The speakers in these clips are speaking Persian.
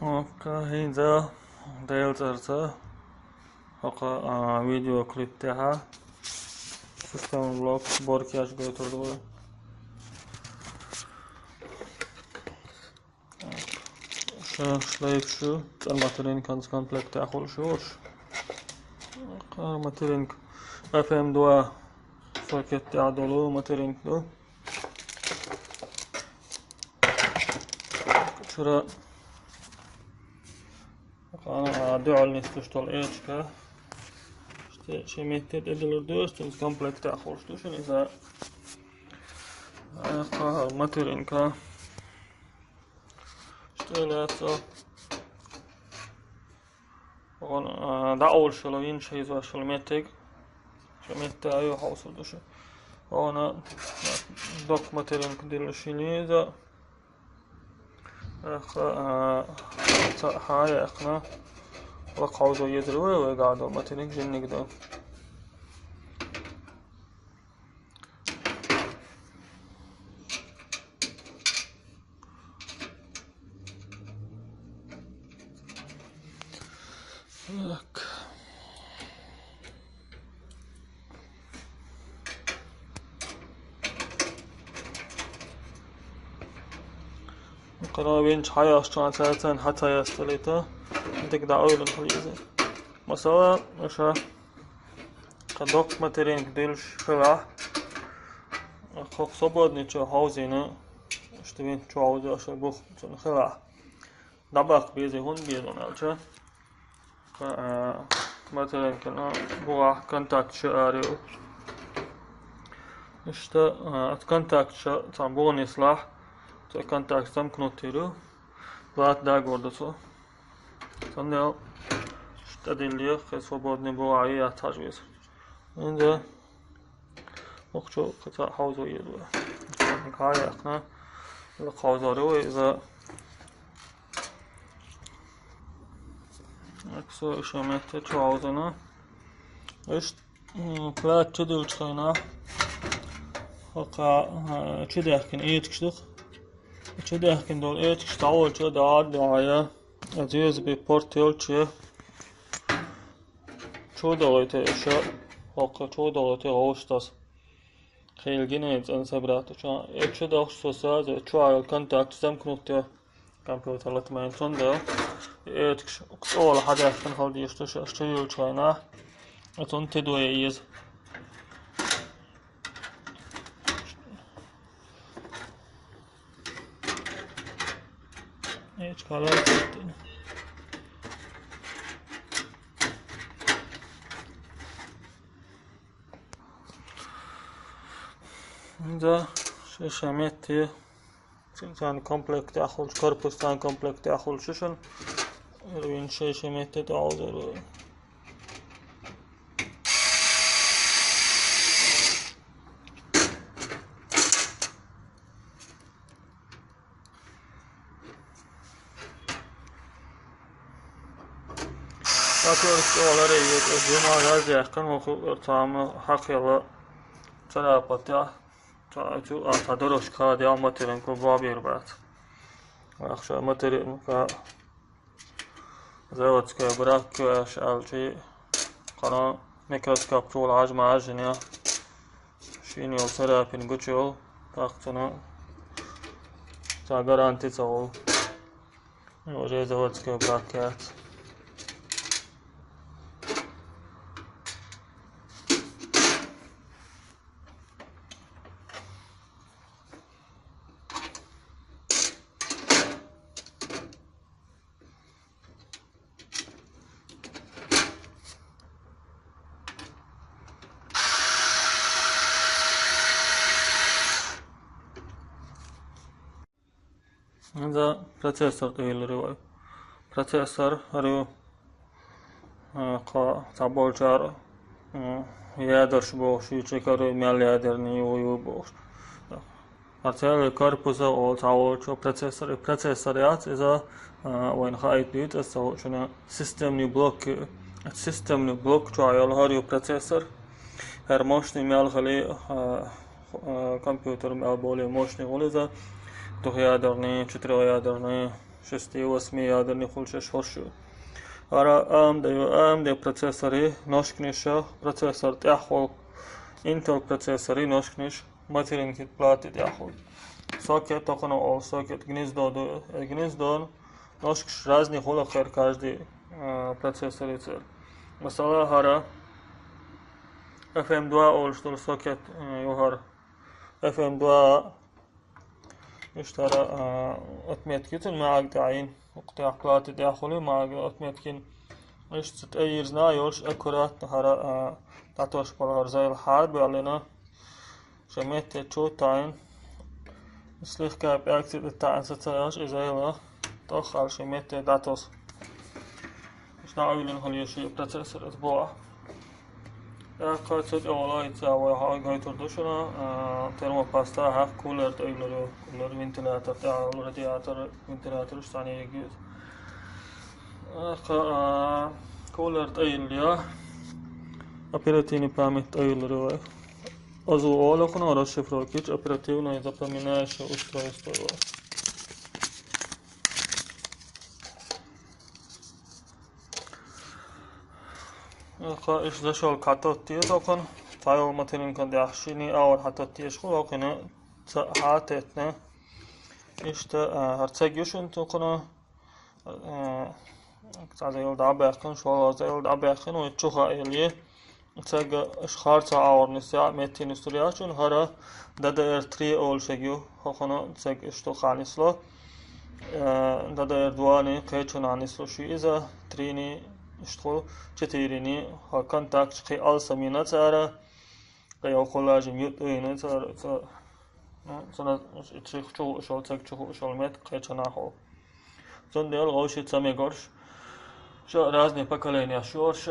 هيدا دايلترتا هقا فيديو كليب تاعها سيستم بلوك بوركياش götürdü. Şlayıp şu armaturin komplekt تاخذ armaturin FM2 soket تاع دولو armaturin دو شرا أنا دعل نستشتغل إيشكا شيء ميتة إدلر دوستن komplekt تاخذ شو إذا armaturin كا شتيلاتو da أول شلوين شيء زوا شلمتك شلمتة أيوة حوصل دوشة أنا دوك ماترين كدير شيني إذا هاي إحنا وقعدوا يدروا وقعدوا ماترين جنك ده لك قرابين حياة أشتغل ساعتين حتى يستليته بدك دعوة للخليزة مسوا مشا قدوك ماترين كديلش خلاع خوك صبودني شو حوزينا اشتبين شو عاوزة أشتغل بوخ خلاع دبق بيزي هون بيزون ألشا مثلا كنا بوع كونتاكت شاريو işte kontakт tam bu neslah to kontakt tam knottiru vat da gordoso sonra işte deliyor ki свободный бывает я тажвез инде мохчо ката хавзо еду кая ахна хавзоро إذا أكسو إشامته شو عاوزنا إيش فلات تدل تخينا وقع تشده كن إيه تكشدخ تشده كن دول إيه تكشتعول شو دار دعاية أزيز ببورتيول شو دعايته إيشا وقع شو دعايته غوشتاس خيل جنيت أنسبرات شو إيه شو دعوش سوساز شو على الكونتاكت زم كنوتيا كمبيوتر لتمين تونده إيه أول حدا كان هودي يشتغل شوينا أتون تدوي إيز إيش كلا إذا شميتي إنسان komplekt تأخذ كربس تان komplekt تأخذ ششن وين شيء شميتة تعوذر أكثر سؤال رأيت الجمعة هذه كان وقتام حقيقة تلاقتها تدرس كادي أمترين كبابير بعد أخشى أمترين كا زوج كبراك كأشعل شيء قناة ميكروسكوب طول عجمة عجنية شيني وسرابين قتشول تاقتنا تاقرانتي تول وجي زوج كبراكات هذا بروسيسور قيل بروسيسور هريو قا تابول شار يادرش بوش يشكر مال يادرني ويبوش أرتال كاربوزا أو تابول شو بروسيسوريات إذا وين خايت بيت أسوأ شنا سيستم ني بلوك شو عيال هريو بروسيسور هر ماشني مال خلي كمبيوتر مال بولي ماشني ولذا 2 ядерные, 4 ядерные 6-8 ядерный хулчеш хоршу. Ара AMD процессоры ношкниша процессор тяхол Intel процессоры ношкниш материнки платы тяхол. Сокет токно ол сокет гнездо ношкш разный холохер каждый процессор цел. Масала хара FM2 ол что сокет юхар FM2 اشترى أتمتكن معك تعين وقطع بلاتي داخلي معك أتمتكن إيش تتأيرزنا يولش أكورات هرا تعطوش بالهر زي الحرب علينا شميت شو تعين سليخ كاب أكتب التعين ستايش إذا يلا تأخر شميت داتوس إيش نعيلين هل يشي بروسيسور أسبوع قاعد أولا يتساوي هاي قاعد تردشنا ترموباستا هاف كولر تأيلو كولر فنتيلاتور تاع رادياتور فنتيلاتور إيش تعني يجوز كولر تأيليا оперативный память тأيلو أزو أولا كنا расшифровки оперативное запоминающее устройство إيش دشول كاتوتي تكون فايل مثلاً كان داخشيني أو حتى تيشخو لكن حاتتنا إيش هرتجيشون تكون زایل دابخن شو زایل دابخن و چوخا ایلیه تگ اشخار تا آورنسیا متین استوریاشون هر داده ار3 اول شگیو خونه تگ اشتو خانیسلو داده ار2 قیچون آنیسلو شیزا ترینی اشتو چتیرینی ها کنتاکت قی آل سمینه تاره قیو خلاج میوت اینه تاره سنا اتریخ چو شال تگ چو شال مت قیچون آخو زن دیال غوشی تمیگرش شو رازنی поколения شورش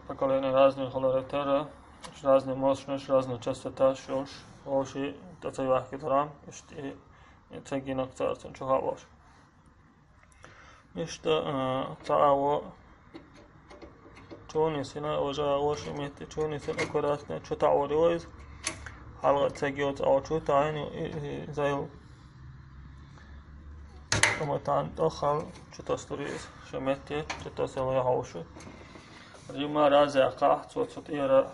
поколения разные холоретера разные мощность разные частота шош غوشی تسوی وقتی ترام اشتی تگی نکتارتون چه هواش اشته تعاو چونی سینه اوجا غوشی میتی چونی سینه کرات نه چه تعوری ویز حلقه تگیوت او چه تعین زایل اما تان داخل چه تستوریز شمتی چه تسوی هوشو ریما راز اقا صوت ایرا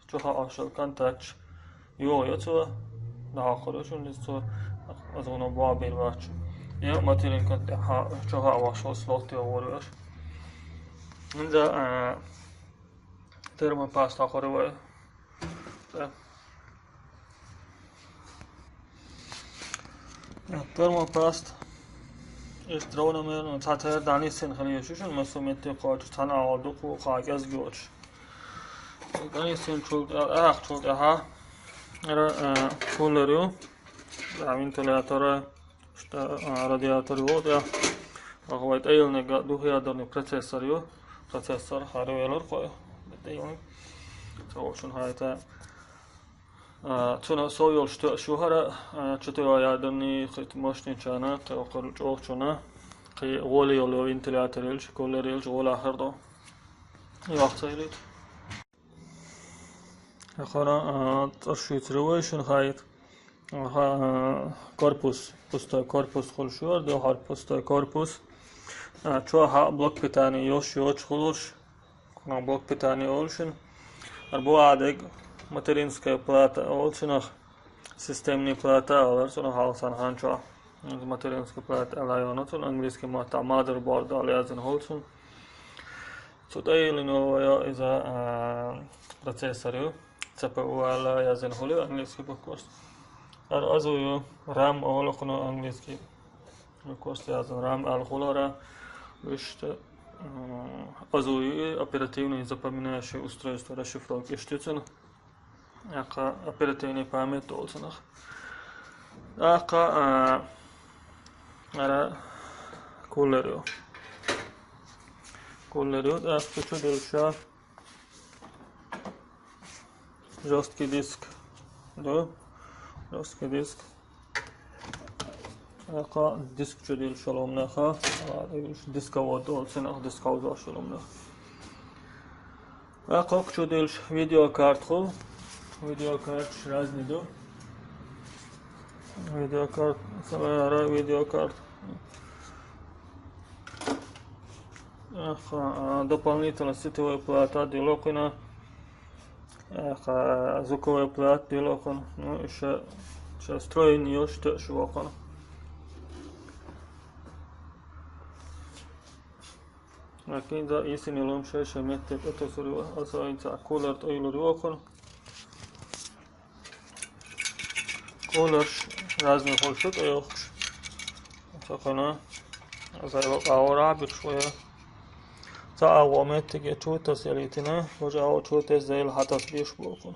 چه هاشل کانتاچ یو تو داخلشون لیستو از اونو بابیر باچ یا مثلا كنت چه هاشل سلوتی آوریش اینجا ترم پاست آخری وای ترم پاست اشتراونه من تاتر دانیسن خلیشون مسئولیت قاچ تن آوردو کو خاگز گوچ دانیسن چول ها را کولریو وینتیلاتور رادیاتوری بود یا آقایت ایل نگاه دوهیا دارن پروسسور هارویلر خواه بدیون توشون هایتا چون سویل شوهر چطور یادنی خیلی ماشین چانه تا خرج چونه که ولی ولو وینتیلاتوریلش کولریلش ولی آخر دو وقت ایلید آخرا ترشیت رویشون هایت корпус пустой корпус خلشور دو هر пустой корпус چو ها блок питания yosh خلوش на блок питания олшин арбу адег материнская плата олшинах системная плата олшин халсан ханчо материнская плата алайонатун английский мата motherboard алязин олшин сутайлино я из-за процессора CPU алязин холи английский бокост أزويو رام أول خنا أنجليزي كوست لازم رام الخلارة وشت أزويو оперативный запоминающий устройство расшифровки штуцен ака оперативный память толценах ака ара кулерио да что дальше жесткий диск да жесткий диск ака диск чудил шалом наха дисковод олсен дисковод шалом нах ака чудил видеокарт хо видеокарт разный до видеокарт самара видеокарт дополнительно сетевой плат отделокина, звуковой плат отделокин, ну еще строение что швокон. لكن ده يسني لهم شاشة متى أتصل أصلا تاع كولر أيلو روكن كولر لازم خلصت أيوخش تقنا زي أورا بشوية تاع ومت تجي توتا سيريتنا وجاو توتا زي الحتاس بيش بوكن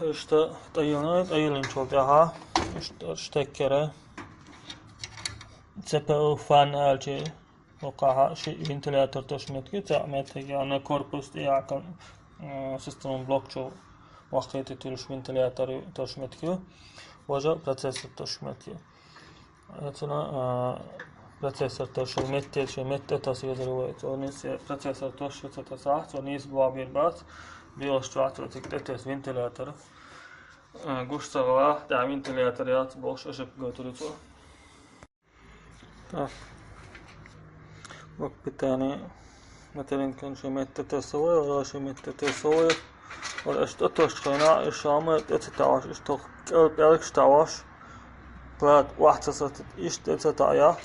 إشتا تأيلنا أيلين شولتها إشتكره CPU fan alçı وقعها شيء ventilator تشمتكي تعمل أنا كوربوس تاعك سيستم بلوك شو وقت تلش ventilator تشمتكي وجا بروسيسور تشمتكي أتنا بروسيسور تشمت تصير الوقت ونيس بروسيسور تشمت تصاح ونيس بابير بات بيوشترات تكتس ventilator قوش سوا دع ventilatorات بوش أشب قطرته وقت تاني مثلا كان شميت تسوي ولا شميت تسوي ولا اشتطش خينا الشامة تتعاش اشتق قلب يالك تعاش بعد واحد صوت تتعيا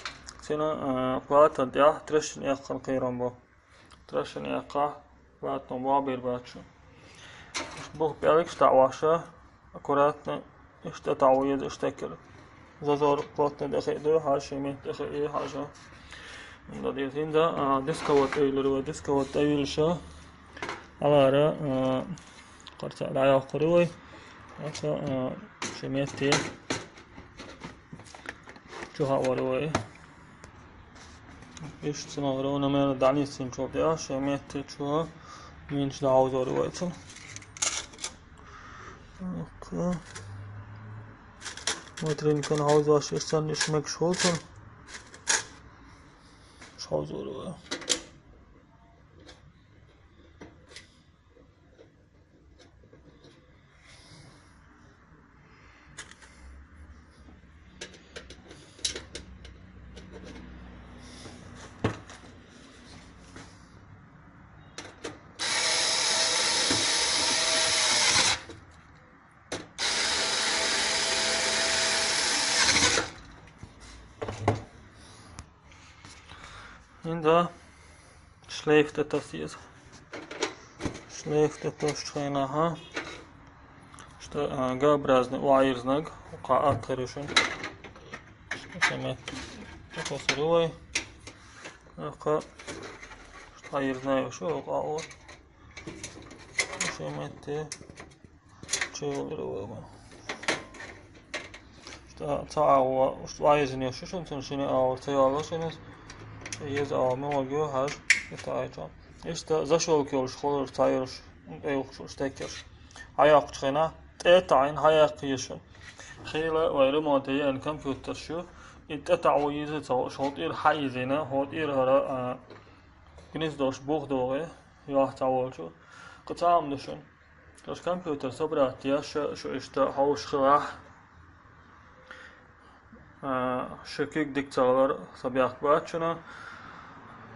سنا بعد تديا ترشن يقن قيران بو ترشن يقع بعد نوابير باتشو بوك يالك تعاشة أكوراتنا اشتتعويد اشتكر زور بوتن دخيدو حاشي مين دخيدو حاجة من ديتين دا ديسكوت ايلو ديسكوت ايلشا على قرص على يقروي اكو شميتي شو هاوروي ايش تناورونا من دعني سنشو ديا شميتي شو مينش دعوزوروي تن اوكي مدرين كان عاوز اشتن اشمك شوتن مش عاوز اقوله عند schläft das hier schläft das شخيناها قابرازن وعيرزنق وقاعات خريشن سميت تصروي قا عيرزنا وشو قاور سميت تشيلرو تعاو وعيرزني وشو تنشني او تيالوشنس Jest o małego hasz detayca. İşte zaşol ki oluş olur tayır yok steker. Ayak çıkına تقطعين هاي قيشن خيلة ويرو مودية ان كمبيوتر شو اتقطع ويزة شوط إير حيزينة هوت إير هرا كنيز دوش بوخ دوغي ياه تعوال شو قطعة مدشن دوش كمبيوتر صبراتيا شو اشتا هوش خلاح شكيك ديكتالر صبيح باتشنا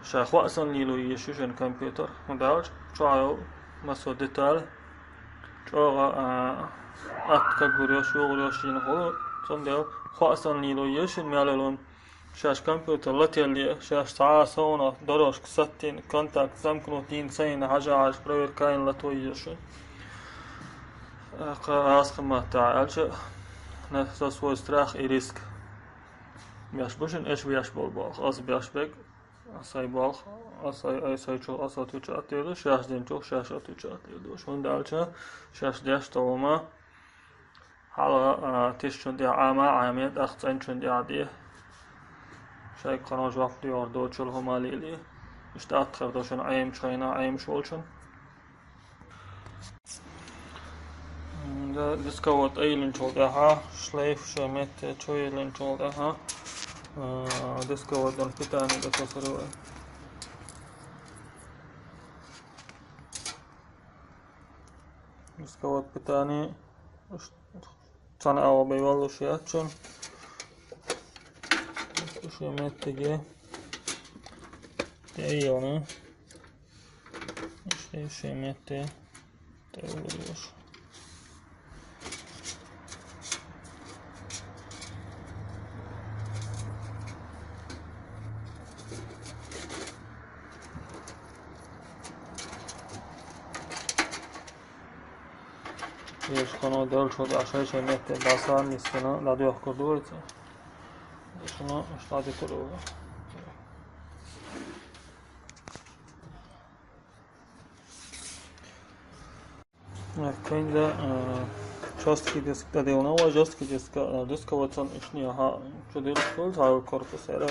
شاخ وقسن ليلو يشوشن كمبيوتر مدارج شعيو مسو ديتال شوغا أتكا غوريوش وغوريوش ينخو صنديو وقسن ليلو يشن ميالولون شاش كمبيوتر لاتيالي شاش ساعة سونا دروش كساتين كونتاك زمكنو تين سين حاجة عاش بروير كاين لاتو يشن قاس خما تعالش نفس سوى استراخ إريسك بياش بوشن إيش بياش بالباخ أص بياش بيك أصاي باخ أصاي شو أصا توش أتيلو شاش دين شو شاش أتوش أتيلو شون دالشة شاش دياش توما حالا تيشون دي عاميت أختين شون دي عادي شاي قناج وقت ياردو شل همالي لي اشتاق خردوشن عيم شاينا عيم شولشن ديسكوت أيلن شولدها شليف شمت تويلن شولدها ديسكوت دون بيتاني بتصروا ديسكوت بيتاني صنع أو بيولو شياتشن şömetteki değiyor. İşte şömette değiyor. شما دل شد عشای شمیت باسار نیستن لادی اخکر دورت شما اشتادی کرو Kinda жесткий диск даде онова жесткий диска ватсан ишния ха чудил кул тау корпус era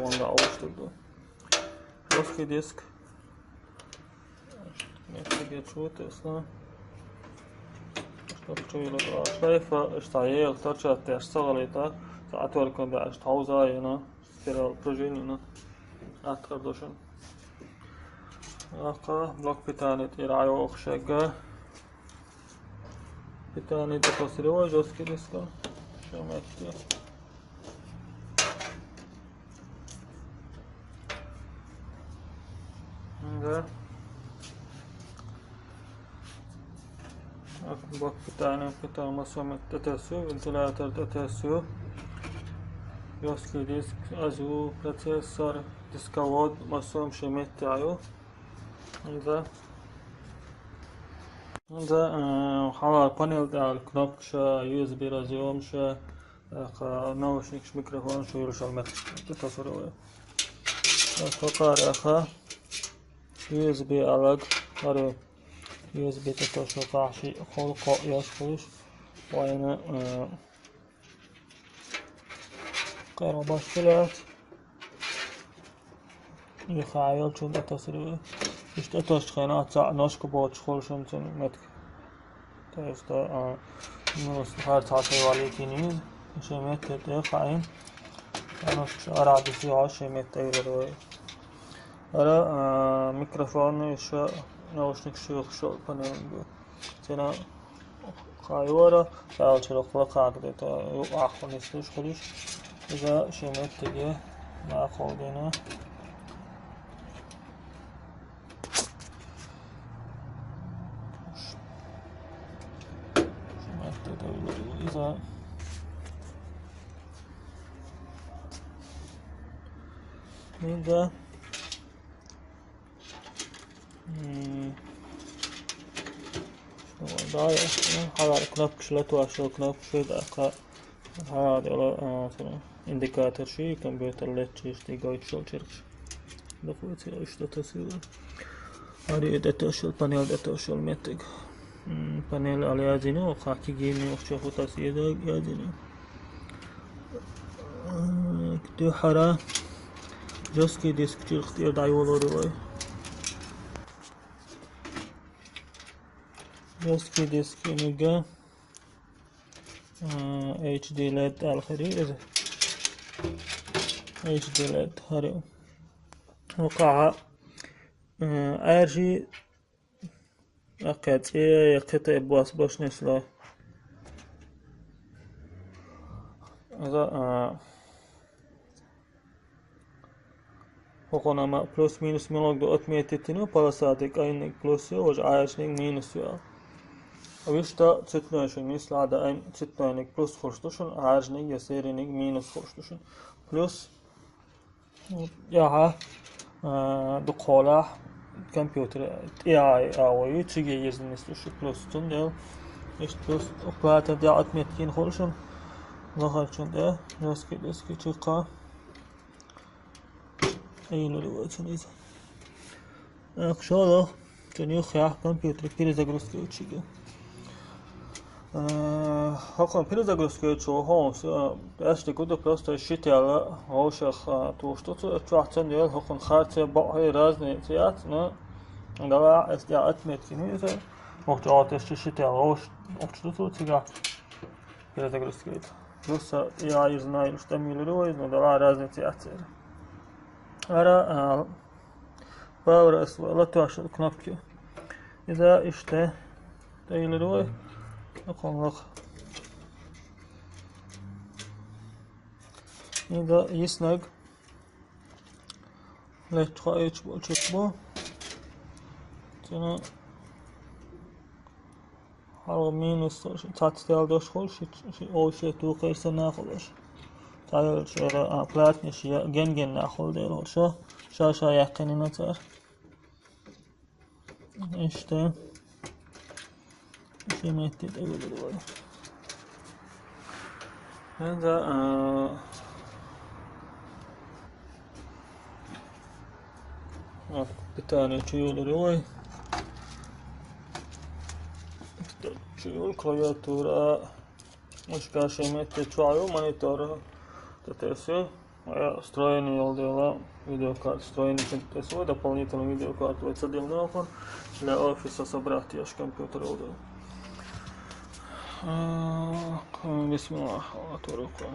onda oluşturdu. Жесткий диск нефтеге чутесна شايفة اشتعيل ترجع تشتغل إيتا ساعتور كنت اشتعوزا هنا سبيرال بروجين هنا أتقردوشن أقا بلوك بتاني تيرعيو أخشاقا بتاني تتصريوا جوسكي ديسكا شماتي bak bir tane masomet tetesio, ventilator tetesio, jostký disk, AZU, procesor, diskovod, masom شميت تاعو. هذا حوالي البانيل تاع الكنوبشا USB رازيومشا ناوشنيكش ميكروفون شو يرشال مت تتصروا. فقار أخا USB ألق هذا USB تتصل قاعشي خلق يشخص وأنا قرا باشكلات يخايل شو تتصل إيش تتصل خينا تاع ناشك بوت خلشون تن متك تفتا نص هر تاعي والي كينيز شمت تخاين أنا شعر عادي عاش شمت تيرو أنا ميكروفون إيش ناوشنيك شو بانيل تنا خايورا فعل شلو خلق عقده تا آخر نیستش خودش إذا شمت دیگه ما خودنا شمت دیگه إذا هذا knopje لتواشل knopje دقة هذا مثلا indikator شيء كمبيوتر لتشيش تيجي شو تشرش دخلت إيش تتصير هذه دتاشل بانيل دتاشل متك بانيل على يازينه وخاكي جيني وشوفوا تصير يازينه كتير حرا جوسكي ديسك كتير اختيار دايولوري جوسكي ديسك نيجا HD LED الخري إذا HD LED هري وقع أرجي أكيد يقطع باس باش نسلا هذا هقول أما بلس مينوس ملوك دو أتميتينو باراساتيك أين بلس وج أرجنيك مينوس يا ويشتا تتناشن مثل هذا أين تتناشن بلس خرجتوشن أرجنيك يسيرينيك مينوس خرجتوشن بلس ياها دقالة كمبيوتر AI أوي تيجي يزن نسلوش بلس تندل إيش بلس أقوات دي أتميتين خرجتوشن ظهرتشن ده نسكي تلقى أين الوقت نيزه أخشاله تنيو خيار كمبيوتر перезагрузки учили هاكم перезагрузки учу هونس أشتى كده просто считала هوشخ то что تواحتن ديال هاكم خارج بقى رازني تيات نا عندما استيعاب متكني إذا محتوى считала هوش что تيجا перезагрузки بس يا يزناي штамилируй عندما رازني تيات أرى باور أسوأ لا تعشر كنابكي إذا إشته تيلروي أقوم لك إذا يسنق ليش تخايش بو تنا حاول مينوس تاتستيل خول شي أول شيء توقير سناخلش تعال شو بلاتني شيء جن ناخذ ده شو يقيني نتر işte şey metni de böyle var. Ben de bir tane çiğleri var. Çiğ klaviatura başka şey metni çoğu monitörü ТТС. Встроенный LDLA видеокарт, встроенный ТТС, дополнительный видеокарт, отдельный окон для офиса собрать аж компьютер LDLA. Бисмилlah, отворюка.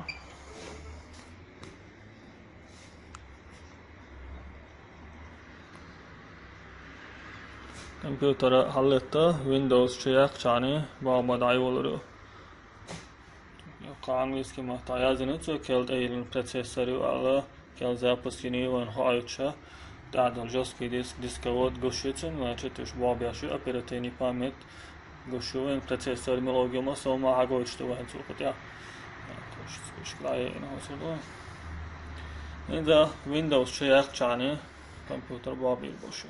Kompüteri halletti, Windows çeyak çani, bağma dayıları. Angliski محتاجين تو كيل ايلن بروسيسور على كيل запуск نيوان хайлча дадал жесткий дисковод гушетен значит бабяши оперативный память гушевен процессор мелогима сома агочту ван сухотя то есть шклай нахосудо инда Windows чаяк чани компьютер бабил бошу